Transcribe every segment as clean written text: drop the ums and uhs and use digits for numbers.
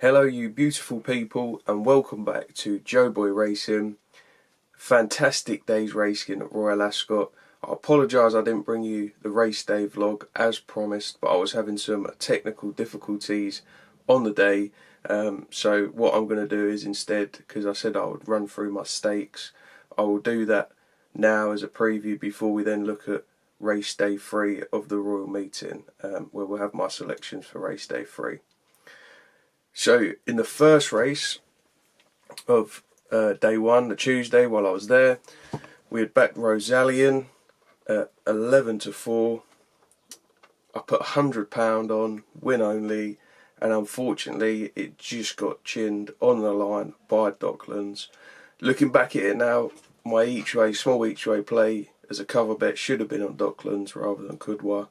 Hello you beautiful people and welcome back to Joeboy Racing. Fantastic day's racing at Royal Ascot. I apologise I didn't bring you the race day vlog as promised, but I was having some technical difficulties on the day. So what I'm going to do is instead, because I said I would run through my stakes, I will do that now as a preview before we then look at race day 3 of the Royal Meeting, where we'll have my selections for race day 3. So in the first race of day 1, the Tuesday, while I was there, we had backed Rosalian at 11-4. I put £100 on, win only, and unfortunately it just got chinned on the line by Docklands. Looking back at it now, my small each way play as a cover bet should have been on Docklands rather than Kudwa.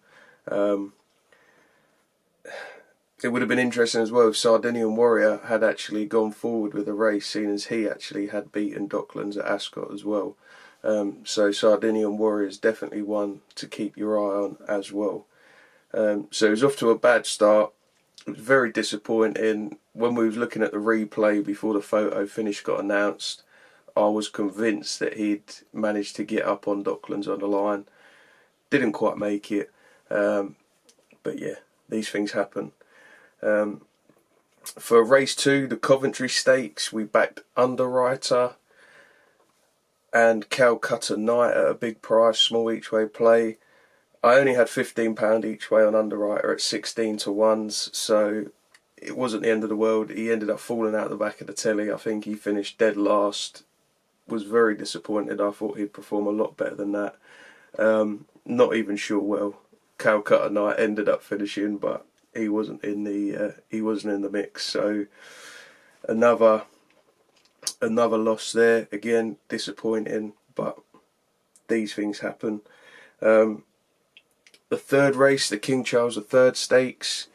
It would have been interesting as well if Sardinian Warrior had actually gone forward with the race, seeing as he actually had beaten Docklands at Ascot as well. So Sardinian Warrior is definitely one to keep your eye on as well. So it was off to a bad start. It was very disappointing. When we was looking at the replay before the photo finish got announced, I was convinced that he'd managed to get up on Docklands on the line. Didn't quite make it. But yeah, these things happen. For race 2, the Coventry Stakes, we backed Underwriter and Calcutta Knight at a big price, small each way play. I only had £15 each way on Underwriter at 16-1s, so it wasn't the end of the world. He ended up falling out the back of the telly. I think he finished dead last. Was very disappointed. I thought he'd perform a lot better than that. Not even sure well Calcutta Knight ended up finishing, but he wasn't in the mix. So another loss there. Again, disappointing, but these things happen. The third race, the King Charles III Stakes.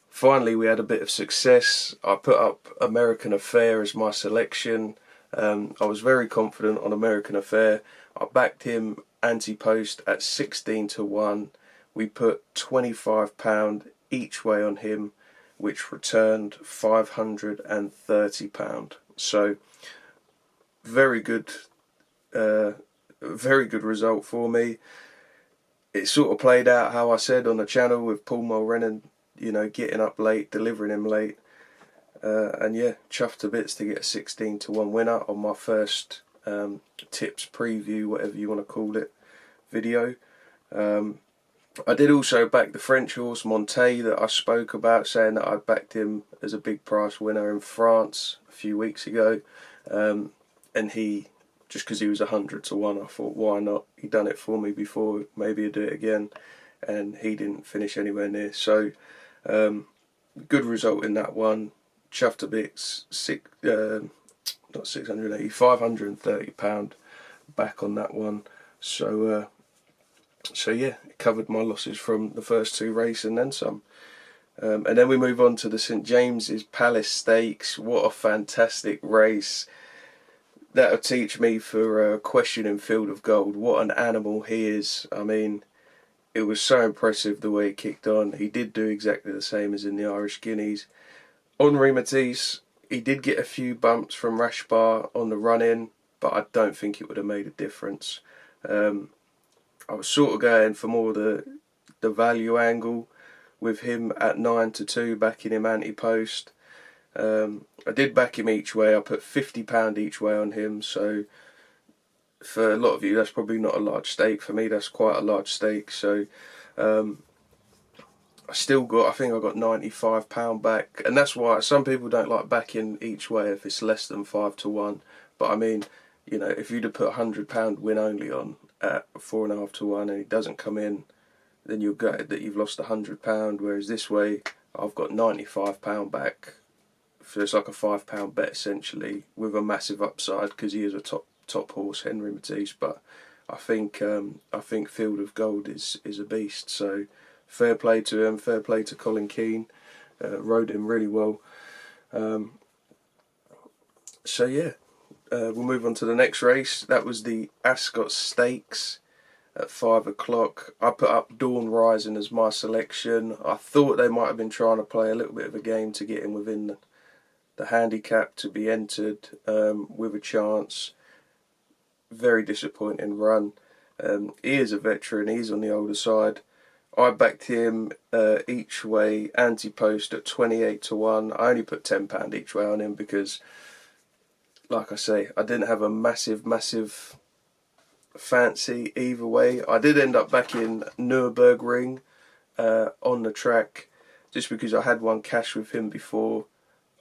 Finally, we had a bit of success. I put up American Affair as my selection. I was very confident on American Affair. I backed him anti-post at 16-1. We put £25 each way on him, which returned £530. So very good result for me. It sort of played out how I said on the channel with Paul Mulrennan, getting up late, delivering him late. And yeah, chuffed to bits to get a 16-1 winner on my first tips preview, whatever you want to call it, video. I did also back the French horse Monté that I spoke about, saying that I backed him as a big price winner in France a few weeks ago. And he, just because he was 100-1, I thought, why not? He done it for me before, maybe he'll do it again. And he didn't finish anywhere near. So, good result in that one. Chuffed to bits, not 680, £530 back on that one. So yeah, it covered my losses from the first 2 races and then some. And then we move on to the St James's Palace Stakes. What a fantastic race. That'll teach me for questioning Field of Gold. What an animal he is. I mean, it was so impressive the way he kicked on. He did do exactly the same as in the Irish Guineas. Henri Matisse, he did get a few bumps from Rashbar on the run-in, but I don't think it would have made a difference. I was sort of going for more the value angle with him at 9-2, backing him anti-post. I did back him each way. I put £50 each way on him, so for a lot of you that's probably not a large stake. For me that's quite a large stake. So I think I got £95 back, and that's why some people don't like backing each way if it's less than 5-1. But I mean, if you'd have put £100 win only on at 4.5-1 and it doesn't come in, then you're gutted that you've lost £100. Whereas this way, I've got £95 back. So it's like a £5 bet essentially, with a massive upside because he is a top horse, Henri Matisse. But I think Field of Gold is a beast. So fair play to him, fair play to Colin Keane. Rode him really well. So yeah, we'll move on to the next race. That was the Ascot Stakes at 5 o'clock. I put up Dawn Rising as my selection. I thought they might have been trying to play a little bit of a game to get him within the handicap to be entered with a chance. Very disappointing run. He is a veteran, he's on the older side. I backed him each way, anti-post at 28 to 1. I only put £10 each way on him because, like I say, I didn't have a massive fancy either way. I did end up backing Nürburgring on the track, just because I had one cash with him before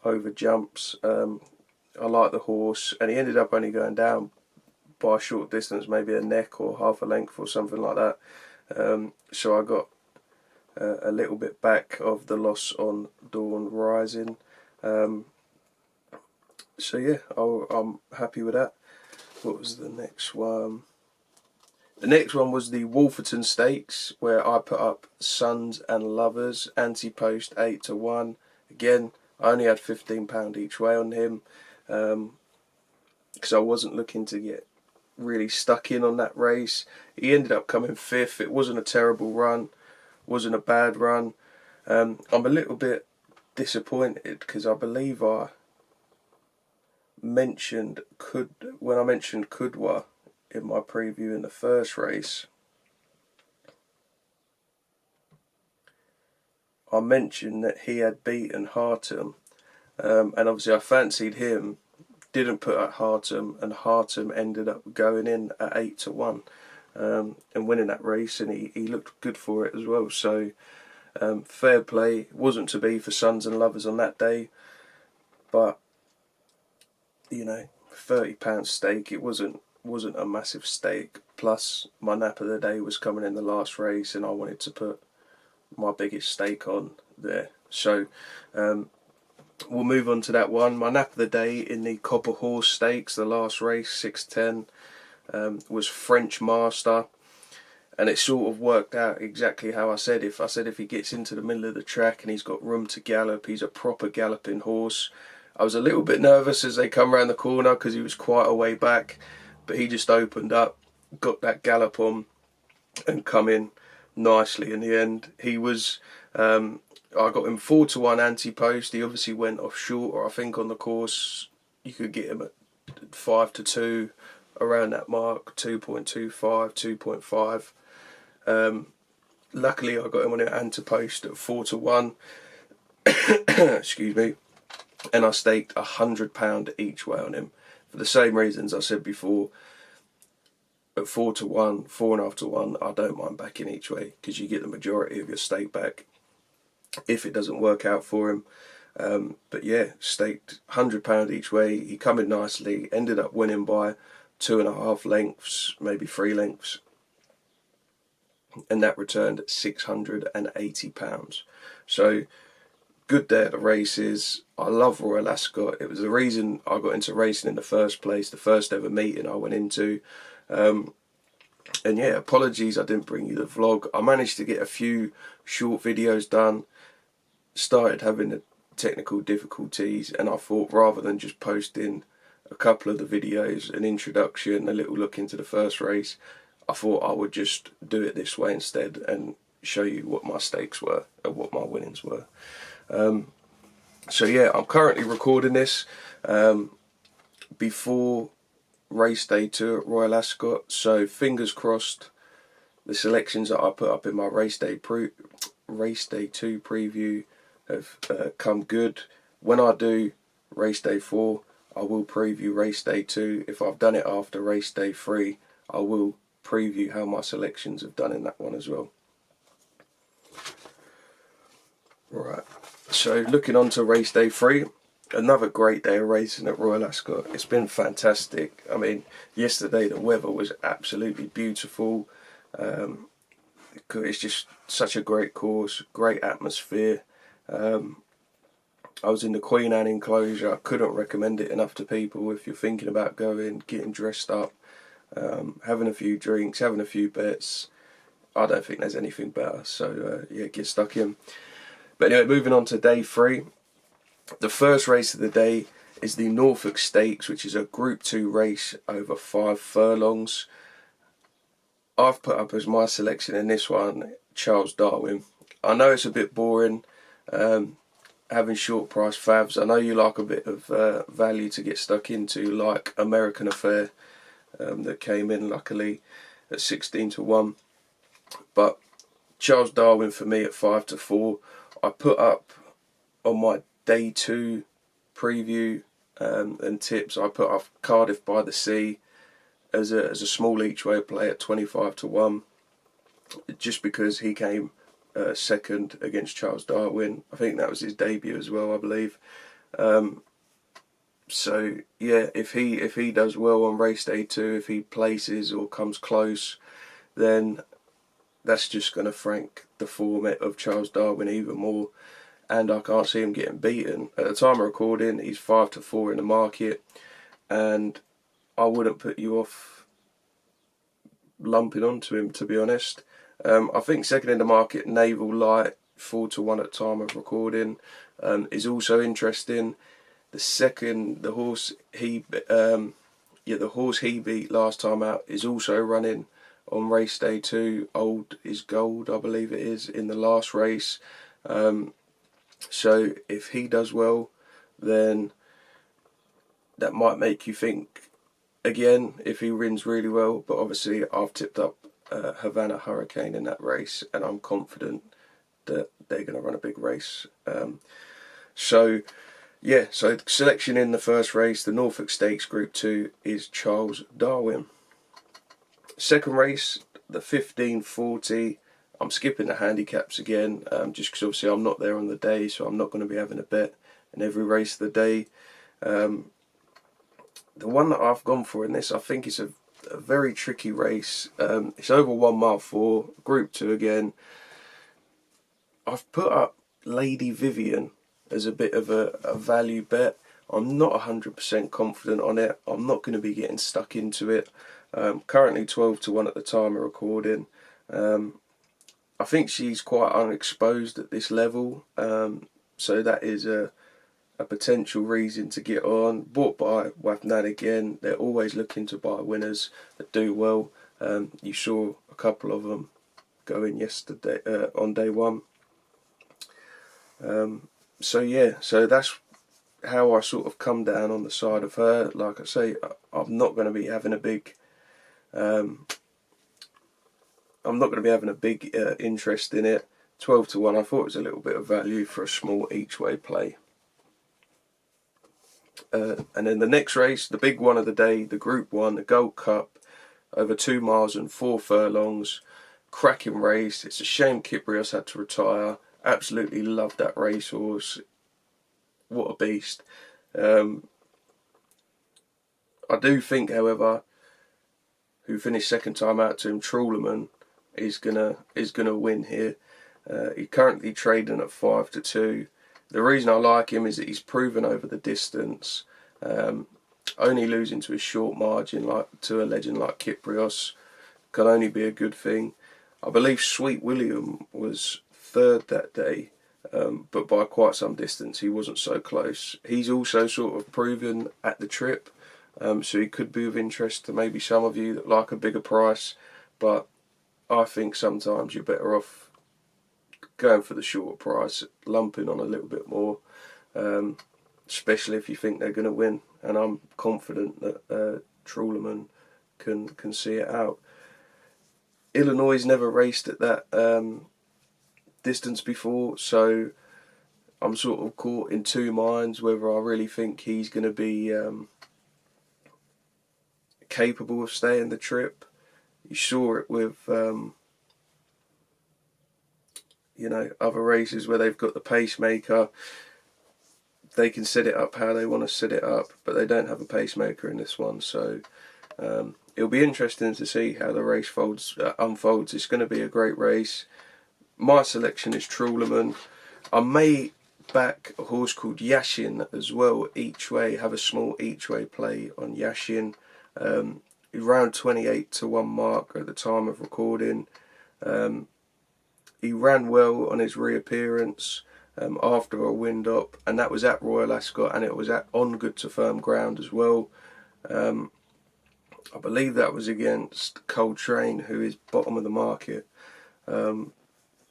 over jumps. I like the horse, and he ended up only going down by a short distance, maybe a neck or half a length or something like that. So I got a little bit back of the loss on Dawn Rising. So yeah, I'm happy with that. What was the next one? The next one was the Wolferton Stakes, where I put up Sons and Lovers, anti-post 8 to 1. Again, I only had £15 each way on him, because I wasn't looking to get really stuck in on that race. He ended up coming 5th. It wasn't a terrible run, wasn't a bad run. I'm a little bit disappointed because I believe I mentioned when I mentioned Kudwa in my preview in the first race, I mentioned that he had beaten Hartum, and obviously I fancied him, didn't put at Hartum, and Hartum ended up going in at 8 to 1 and winning that race, and he looked good for it as well. So fair play. Wasn't to be for Sons and Lovers on that day, but you know, £30 stake, it wasn't a massive stake. Plus my nap of the day was coming in the last race, and I wanted to put my biggest stake on there. So we'll move on to that one. My nap of the day in the Copper Horse Stakes, the last race, 6:10, was French Master, and it sort of worked out exactly how I said. If he gets into the middle of the track and he's got room to gallop, he's a proper galloping horse. I was a little bit nervous as they come around the corner because he was quite a way back, but he just opened up, got that gallop on, and come in nicely in the end. He was, I got him 4 to 1 anti-post. He obviously went off short, or I think on the course you could get him at 5 to 2, around that mark, 2.25, 2.5. Luckily I got him on an anti-post at 4 to 1. Excuse me. And I staked £100 each way on him for the same reasons I said before. At 4 to 1, 4.5 to 1, I don't mind backing each way because you get the majority of your stake back if it doesn't work out for him. But yeah, staked £100 each way. He come in nicely, ended up winning by 2.5 lengths, maybe 3 lengths, and that returned £680. So good day at the races. I love Royal Ascot. It was the reason I got into racing in the first place, the first ever meeting I went into. And yeah, apologies I didn't bring you the vlog. I managed to get a few short videos done, started having the technical difficulties, and I thought rather than just posting a couple of the videos, an introduction, a little look into the first race, I thought I would just do it this way instead and show you what my stakes were and what my winnings were. So yeah, I'm currently recording this before race day 2 at Royal Ascot, so fingers crossed the selections that I put up in my race day 2 preview have come good. When I do race day 4, I will preview race day 2. If I've done it after race day 3, I will preview how my selections have done in that one as well. Right, so looking on to race day 3, another great day of racing at Royal Ascot. It's been fantastic. I mean, yesterday the weather was absolutely beautiful. It's just such a great course, great atmosphere. I was in the Queen Anne enclosure. I couldn't recommend it enough to people. If you're thinking about going, getting dressed up, having a few drinks, having a few bets, I don't think there's anything better. So yeah, get stuck in. But anyway, moving on to day 3. The first race of the day is the Norfolk Stakes, which is a Group 2 race over 5 furlongs. I've put up as my selection in this one, Charles Darwin. I know it's a bit boring. having short price favs. I know you like a bit of value to get stuck into, like American Affair, that came in luckily at 16 to 1. But Charles Darwin for me at 5 to 4. I put up on my day 2 preview and tips, I put up Cardiff by the Sea as a small each way play at 25 to 1, just because he came second against Charles Darwin. I think that was his debut as well, I believe. So yeah, if he does well on race day 2, if he places or comes close, then that's just going to frank the form of Charles Darwin even more, and I can't see him getting beaten. At the time of recording, he's 5 to 4 in the market, and I wouldn't put you off lumping onto him, to be honest. I think second in the market, Naval Light, 4 to 1 at time of recording, is also interesting. The horse he beat last time out is also running on race day 2. Old is Gold, I believe it is, in the last race. So if he does well, then that might make you think again if he wins really well. But obviously I've tipped up Havana Hurricane in that race, and I'm confident that they're going to run a big race. So selection in the first race, the Norfolk Stakes Group 2, is Charles Darwin. Second race, the 1540. I'm skipping the handicaps again, just because obviously I'm not there on the day, so I'm not going to be having a bet in every race of the day. The one that I've gone for in this, I think it's a very tricky race. It's over 1 mile 4, Group 2 again. I've put up Lady Vivian as a bit of a value bet. I'm not 100% confident on it. I'm not going to be getting stuck into it. Currently 12 to 1 at the time of recording. I think she's quite unexposed at this level, so that is a potential reason to get on. Bought by Wapnan again. They're always looking to buy winners that do well. You saw a couple of them go in yesterday on day 1. So that's how I sort of come down on the side of her. Like I say, I'm not going to be having a big interest in it. 12 to 1, I thought it was a little bit of value for a small each way play. And then the next race, the big one of the day, the Group 1, the Gold Cup, over 2 miles and 4 furlongs. Cracking race. It's a shame Kiprios had to retire. Absolutely loved that racehorse. What a beast. I do think, however, who finished second time out to him, Truleman, is gonna win here. He's currently trading at 5 to 2. The reason I like him is that he's proven over the distance. Only losing to a short margin, like to a legend like Kiprios, can only be a good thing. I believe Sweet William was third that day, but by quite some distance. He wasn't so close. He's also sort of proven at the trip, so he could be of interest to maybe some of you that like a bigger price, but I think sometimes you're better off going for the shorter price, lumping on a little bit more, especially if you think they're going to win, and I'm confident that Truleman can see it out. Illinois never raced at that distance before, so I'm sort of caught in two minds whether I really think he's going to be capable of staying the trip. You saw it with other races where they've got the pacemaker. They can set it up how they want to set it up, but they don't have a pacemaker in this one, so it'll be interesting to see how the race unfolds. It's going to be a great race. My selection is Truleman. I may back a horse called Yashin as well, each way, have a small each way play on Yashin. Around 28 to 1 mark at the time of recording. He ran well on his reappearance after a wind up, and that was at Royal Ascot, and it was on good to firm ground as well. I believe that was against Coltrane, who is bottom of the market.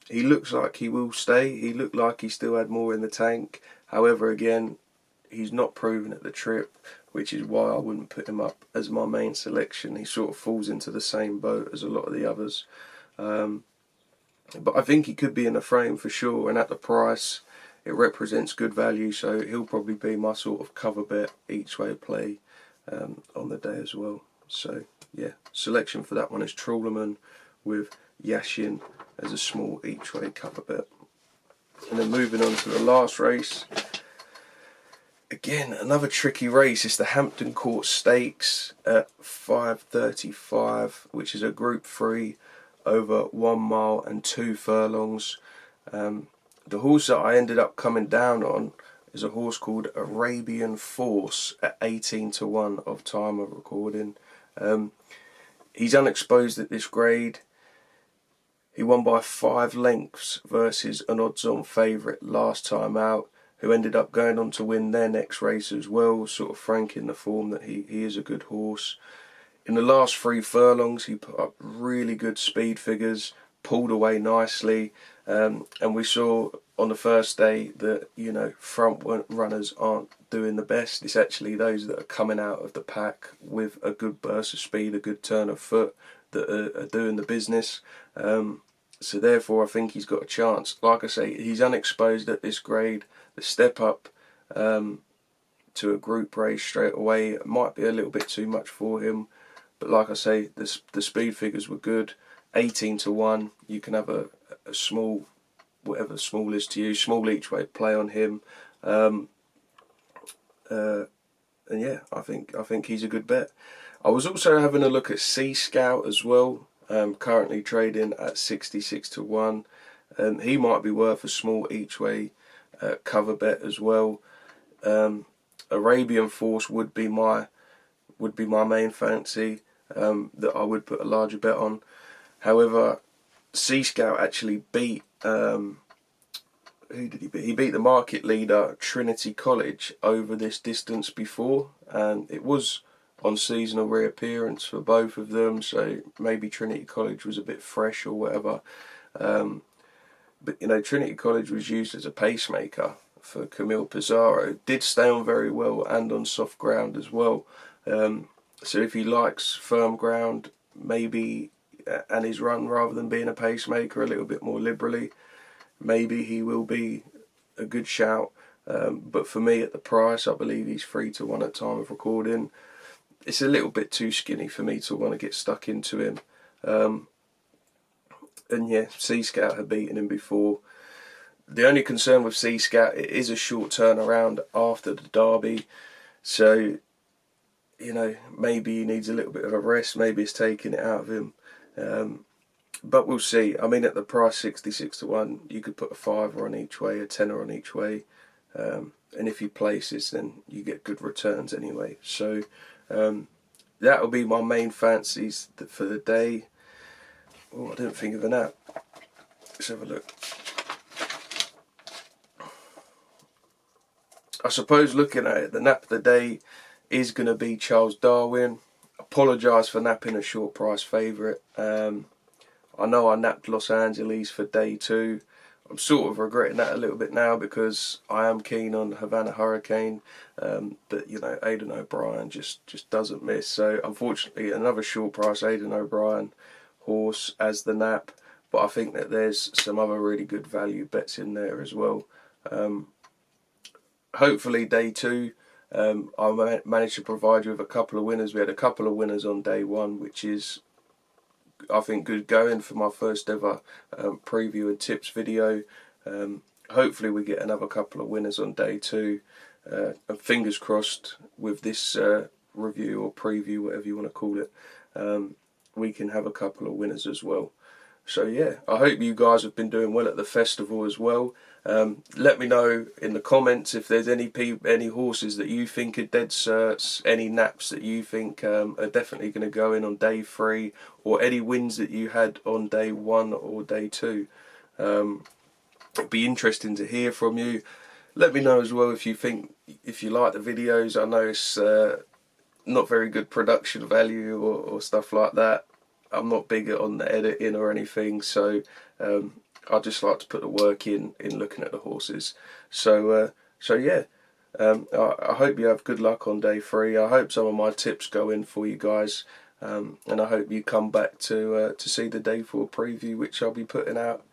He looks like he will stay. He looked like he still had more in the tank. However, again, he's not proven at the trip, which is why I wouldn't put him up as my main selection. He sort of falls into the same boat as a lot of the others. But I think he could be in the frame for sure, and at the price, it represents good value, so he'll probably be my sort of cover bet each way play on the day as well. So yeah, selection for that one is Trawlerman with Yashin as a small each way cover bet. And then moving on to the last race. Again, another tricky race. It's the Hampton Court Stakes at 5:35, which is a Group 3 over 1 mile and 2 furlongs. The horse that I ended up coming down on is a horse called Arabian Force at 18-1 of time of recording. He's unexposed at this grade. He won by 5 lengths versus an odds-on favourite last time out, who ended up going on to win their next race as well, sort of franking the form that he is a good horse. In the last 3 furlongs, he put up really good speed figures, pulled away nicely, and we saw on the first day that, you know, front runners aren't doing the best. It's actually those that are coming out of the pack with a good burst of speed, a good turn of foot, that are doing the business. So therefore I think he's got a chance. Like I say, he's unexposed at this grade. The step up to a group race straight away might be a little bit too much for him. But like I say, the speed figures were good. 18-1. You can have a small, whatever small is to you, small each way play on him. And yeah, I think he's a good bet. I was also having a look at Sea Scout as well. Currently trading at 66-1. He might be worth a small each way cover bet as well. Arabian Force would be my main fancy that I would put a larger bet on. However, Sea Scout actually beat who did he beat? He beat the market leader Trinity College over this distance before, and it was on seasonal reappearance for both of them, so maybe Trinity College was a bit fresh or whatever. But you know, Trinity College was used as a pacemaker for Camille Pizarro. Did stay on very well and on soft ground as well. So if he likes firm ground, maybe, and his run rather than being a pacemaker a little bit more liberally, maybe he will be a good shout. But for me at the price, I believe he's 3-1 at time of recording. It's a little bit too skinny for me to want to get stuck into him. And yeah, Sea Scout had beaten him before. The only concern with Sea Scout, it is a short turnaround after the Derby. So, you know, maybe he needs a little bit of a rest. Maybe it's taking it out of him. But we'll see. I mean, at the price 66-1, you could put a £5 on each way, a £10 on each way. And if he places, then you get good returns anyway. So that will be my main fancies for the day. Oh, I didn't think of a nap. Let's have a look. I suppose looking at it, the nap of the day is going to be Charles Darwin. Apologise for napping a short price favourite. I know I napped Los Angeles for day 2. I'm sort of regretting that a little bit now because I am keen on Havana Hurricane, but you know, Aidan O'Brien just doesn't miss. So unfortunately, another short price Aidan O'Brien horse as the nap, but I think that there's some other really good value bets in there as well. Hopefully day 2, I managed to provide you with a couple of winners. We had a couple of winners on day 1, which is, I think, good going for my first ever preview and tips video. Hopefully we get another couple of winners on day 2, and fingers crossed with this review or preview, whatever you want to call it, we can have a couple of winners as well. So yeah, I hope you guys have been doing well at the festival as well. Let me know in the comments if there's any horses that you think are dead certs, any naps that you think are definitely going to go in on day 3, or any wins that you had on day 1 or day 2. It'd be interesting to hear from you. Let me know as well if you like the videos. I know it's not very good production value or stuff like that. I'm not big on the editing or anything, so I just like to put the work in looking at the horses. So yeah, I hope you have good luck on day 3. I hope some of my tips go in for you guys, and I hope you come back to see the day 4 preview, which I'll be putting out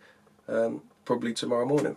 probably tomorrow morning.